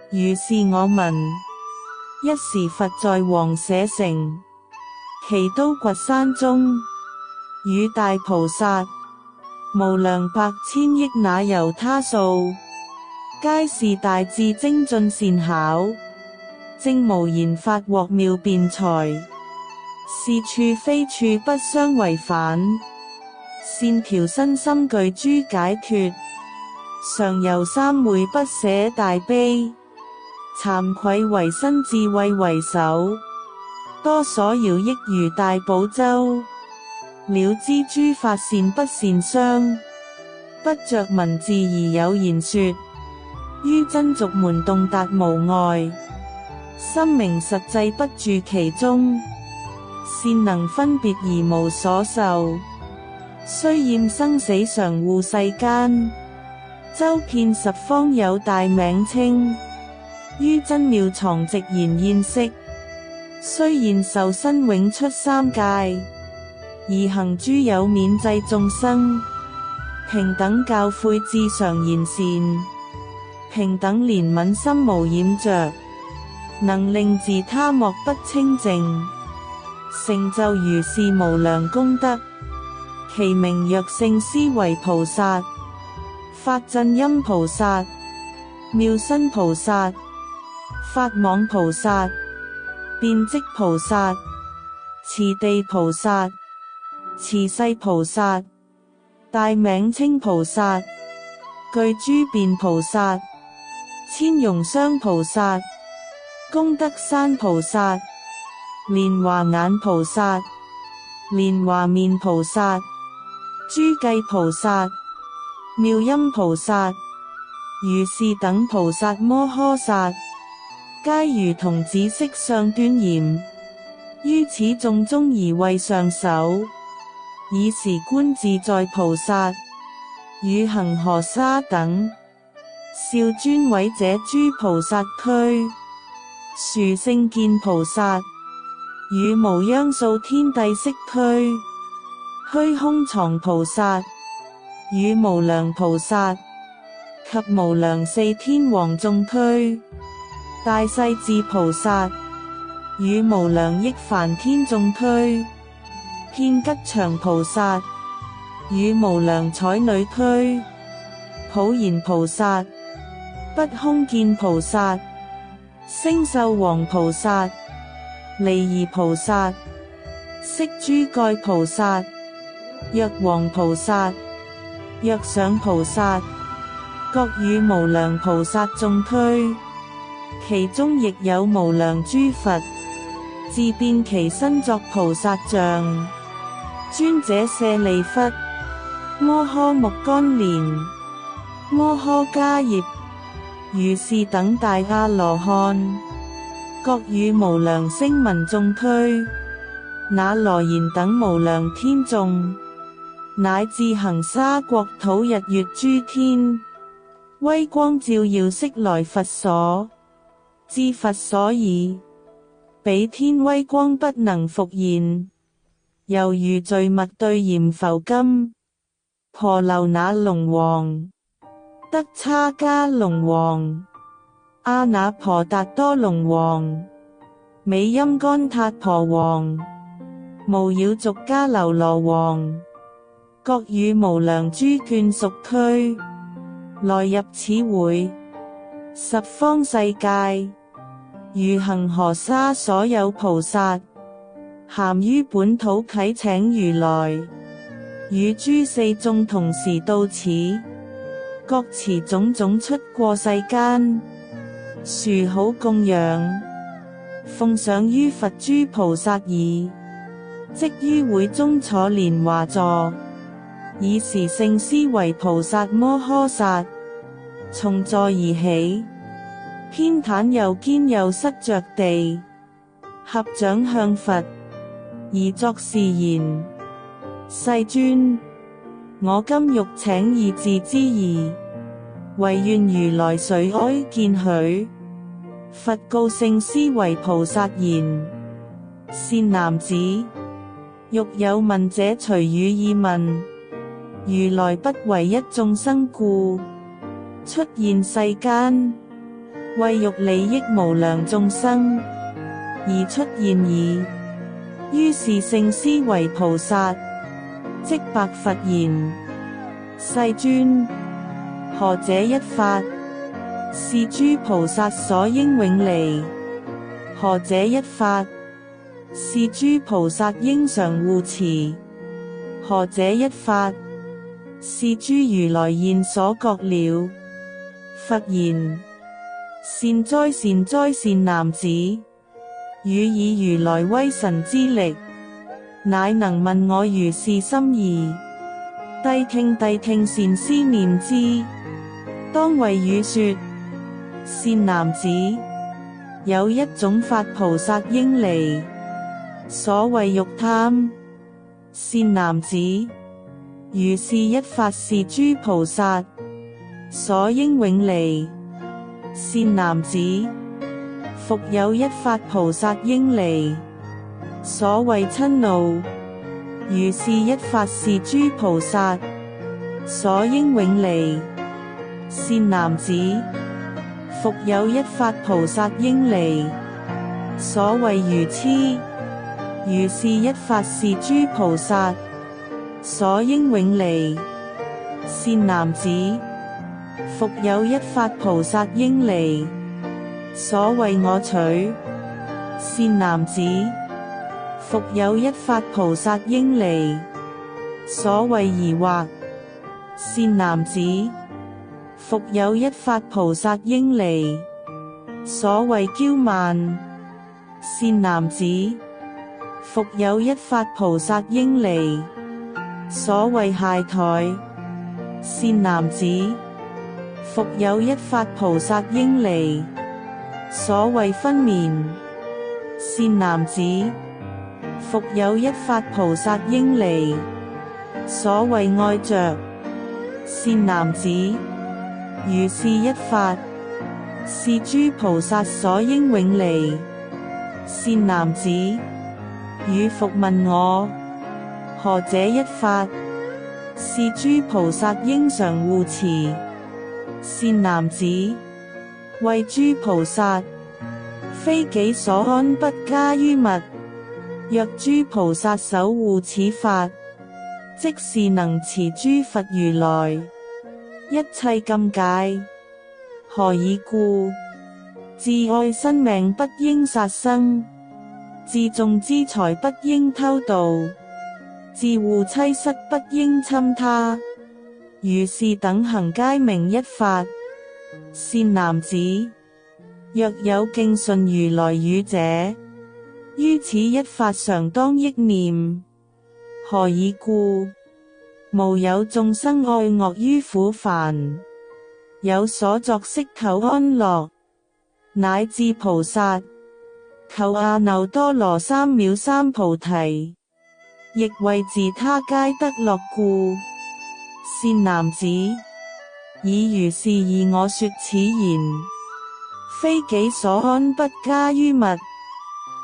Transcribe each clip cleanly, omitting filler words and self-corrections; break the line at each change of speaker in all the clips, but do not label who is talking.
如是我聞，一時佛在王舍城，奇都掘山中，與大菩薩，無量百千億那由他數，皆是大智精進善巧，正無言法獲妙辯才，是處非處不相違反，善調身心具諸解脫，常由三昧不捨大悲，慚愧唯身智慧為首，多所饒益如大寶洲，了知諸法善不善相，不着文字而有言說，於真俗門洞達無礙，心明實際不住其中，善能分別而無所受，雖厭生死常護世間，周遍十方有大名稱，於真妙藏寂然現色，雖現受身永出三界，而行諸有免濟眾生，平等教誨智常言善，平等憐憫心無染着，能令自他莫不清淨，成就如是無量功德，其名曰勝思維菩薩、法鎮欽菩薩、妙身菩薩、法網菩薩、辯積菩薩、持地菩薩、持世菩薩、大名稱菩薩、具諸辯菩薩、千容相菩薩、功德山菩薩、蓮華眼菩薩、蓮華面菩薩、諸計菩薩、妙音菩薩，如是等菩薩摩訶薩，皆如同紫色相端嚴，於此眾中而為上首，以時觀自在菩薩，與恒河沙等，少尊偉者諸菩薩俱，殊勝見菩薩，與無央數天帝釋俱，虛空藏菩薩，與無量菩薩，及無量四天王眾俱，大勢至菩薩，與無量億梵天眾俱，遍吉祥菩薩，與無量彩女俱，普賢菩薩，不空見菩薩，星宿王菩薩，離儀菩薩，釋諸蓋菩薩，藥王菩薩，藥上菩薩，各與無量菩薩眾俱，其中亦有無量諸佛，自變其身作菩薩像，尊者舍利弗、摩訶目犍連、摩訶迦葉，如是等大阿羅漢，各與無量聲聞眾俱，那羅延等無量天眾，乃至恒沙國土日月諸天，威光照耀昔來佛所，至佛所已，彼天威光不能復現，猶如聚物對鹽浮金，婆樓那龍王、德叉迦龍王、阿那婆達多龍王、美音干闥婆王、無擾續迦樓羅王，各與無量諸眷屬俱，來入此會，十方世界，如恒河沙所有菩薩，咸於本土啟請如來，與諸四眾同時到此，各持種種出過世間，殊好供養，奉上於佛諸菩薩已，即於會中坐蓮華座，以時勝思維菩薩摩訶薩，從座而起，偏袒右肩右膝着地，合掌向佛，而作是言：世尊，我今欲請二字之疑，唯願如來垂哀見許。佛告勝思維菩薩言：善男子，欲有問者隨汝意問。如來不為一眾生故，出現世間，為欲利益無量眾生而出現矣。於是聖思維菩薩即白佛言：世尊，何這一法是諸菩薩所應永離？何這一法是諸菩薩應常護持？何這一法是諸如來現所覺了？佛言：善哉善哉善男子，汝以如來威神之力，乃能問我如是心意。諦聽諦聽，善思念之。當為汝說：善男子，有一種法菩薩應離，所謂欲貪。善男子，如是一法是諸菩薩所應永離。善男子，復有一法菩薩應離，所謂瞋怒。如是一法是諸菩薩所應永離。善男子，復有一法菩薩應離，所謂愚癡。如是一法是諸菩薩所應永離。善男子，復有一法菩薩應離，所謂我取。善男子，復有一法菩薩應離，所謂疑惑。善男子，復有一法菩薩應離，所謂驕慢。善男子，復有一法菩薩應離，所謂懈怠。善男子，復有一法菩薩應離，所謂昏眠。善男子，復有一法菩薩應離，所謂愛着。善男子，如是一法是諸菩薩所應永離。善男子，汝復問我：何這一法是諸菩薩應常護持？善男子，謂諸菩薩，非己所安不加於物。若諸菩薩守護此法，即是能持諸佛如來一切禁戒。何以故？自愛生命不應殺生，自重資財不應偷盜，自護妻室不應侵他。如是等行皆名一法。善男子，若有敬順如來語者，於此一法常當憶念。何以故？無有眾生愛樂於苦煩，有所作悉求安樂，乃至菩薩求阿耨多羅三藐三菩提，亦為自他皆得樂故。善男子，以如是義我說此言，非己所安不加於物。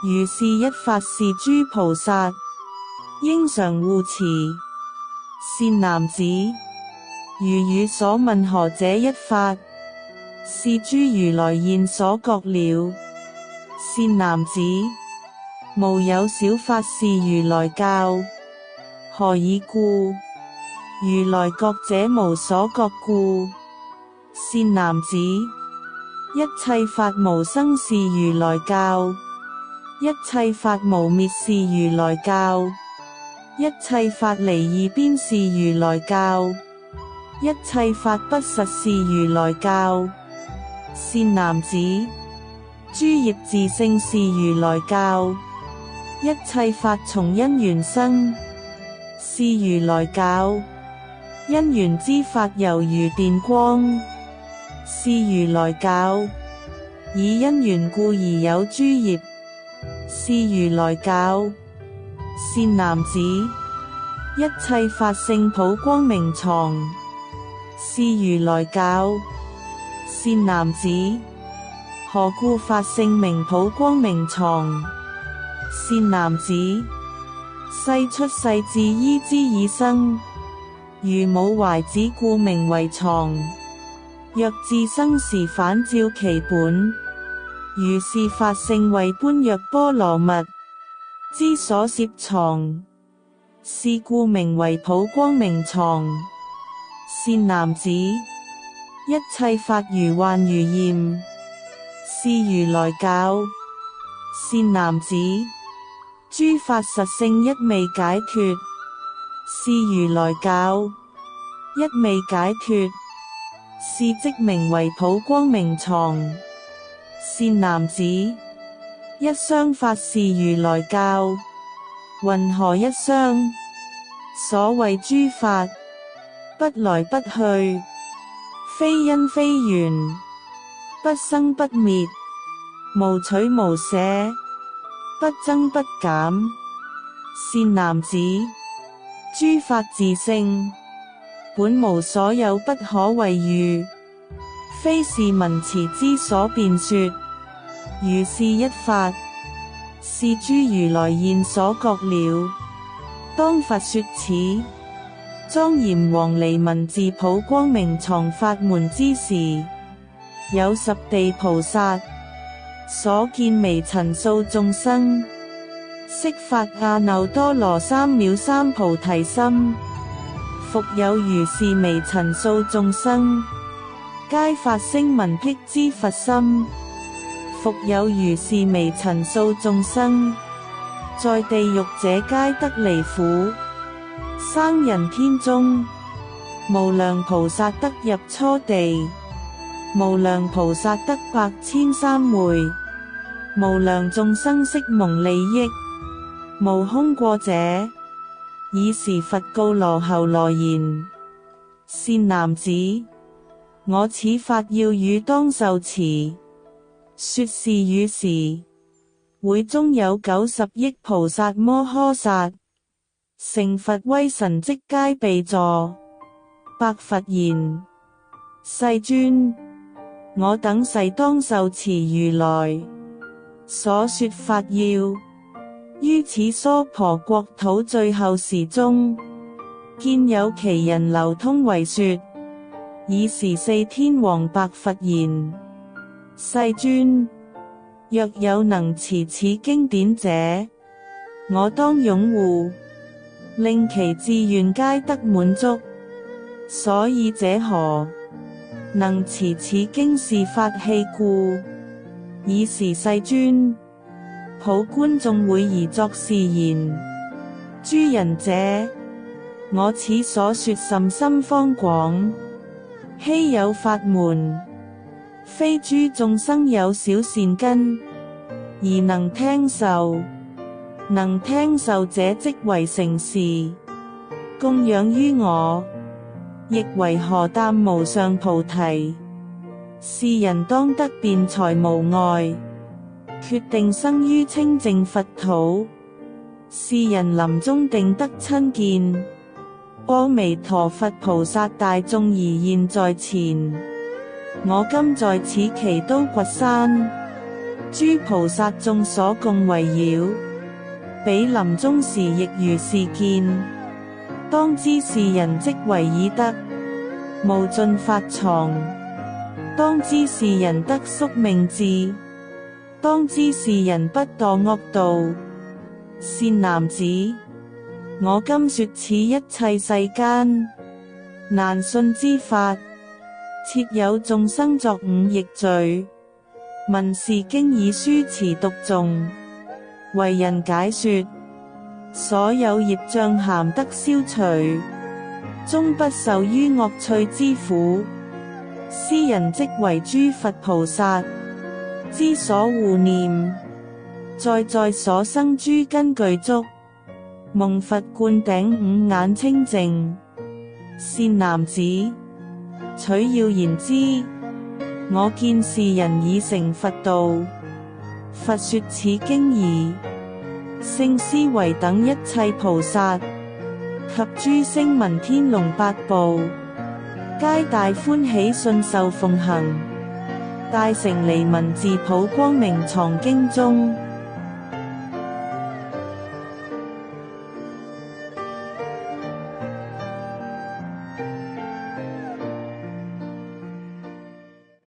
如是一法是諸菩薩應常護持。善男子，如汝所問何這一法是諸如來現所覺了？善男子，無有少法是如來教。何以故？如來覺者無所覺故。善男子，一切法無生是如來教，一切法無滅是如來教，一切法離二邊是如來教，一切法不實是如來教。善男子，諸業自性是如來教，一切法從因緣生是如來教，因緣之法猶如電光是如來教，以因緣故而有諸業是如來教。善男子，一切法性普光明藏是如來教。善男子，何故法性名普光明藏？善男子，世出世自依之以生，如母懷子故名為藏。若自生時反照其本，如是法性為般若波羅蜜之所攝藏，是故名為普光明藏。善男子，一切法如幻如焰，是如來教。善男子，諸法實性一味解脫，是如來教。一味解脫，是即名為普光明藏。善男子，一相法是如來教。云何一相？所謂諸法，不來不去，非因非緣，不生不滅，無取無捨，不增不減。善男子，諸法自性，本無所有不可為喻，非是文辭之所辯說。如是一法，是諸如來現所覺了。當佛說此莊嚴黃梨文字普光明藏法門之時，有十地菩薩所見微塵數眾生，悉發阿耨多羅三藐三菩提心。復有如是微塵數眾生，皆發聲聞辟支佛心。復有如是微塵數眾生，在地獄者皆得離苦，生人天中。無量菩薩得入初地，無量菩薩得8,300枚，無量眾生悉蒙利益，無空過者。爾時佛告羅睺羅言：善男子，我此法要汝當受持。說是語時，會中有90億菩薩摩訶薩，成佛威神跡皆備座。白佛言：世尊，我等誓當受持如來所說法要。於此娑婆國土最後時中，見有奇人流通為說。爾時四天王白佛言：世尊，若有能持此經典者，我當擁護，令其志願皆得滿足。所以者何？能持此經是法器故。爾時世尊普觀眾會而作是言：諸仁者，我此所說甚深方廣，稀有法門，非諸眾生有少善根而能聽受。能聽受者即為成事，供養於我，亦為荷擔無上菩提。是人當得辯才無礙，決定生於清淨佛土。是人臨終定得親見阿彌陀佛菩薩大眾而現在前。我今在此奇都掘山，諸菩薩眾所共圍繞，彼臨終時亦如是見。當知是人即為已得無盡法藏，當知是人得宿命智，當知是人不墮惡道。善男子，我今說此一切世間難信之法，設有眾生作五逆罪，聞是經已書持讀誦，為人解說，所有業障咸得消除，終不受於惡趣之苦。斯人即為諸佛菩薩之所護念，在所生諸根具足，蒙佛灌頂五眼清淨。善男子，取要言之，我見是人已成佛道，佛說此經儀，勝思惟等一切菩薩及諸聲聞天龍八部，皆大歡喜信受奉行，大成離文字普光明藏經中。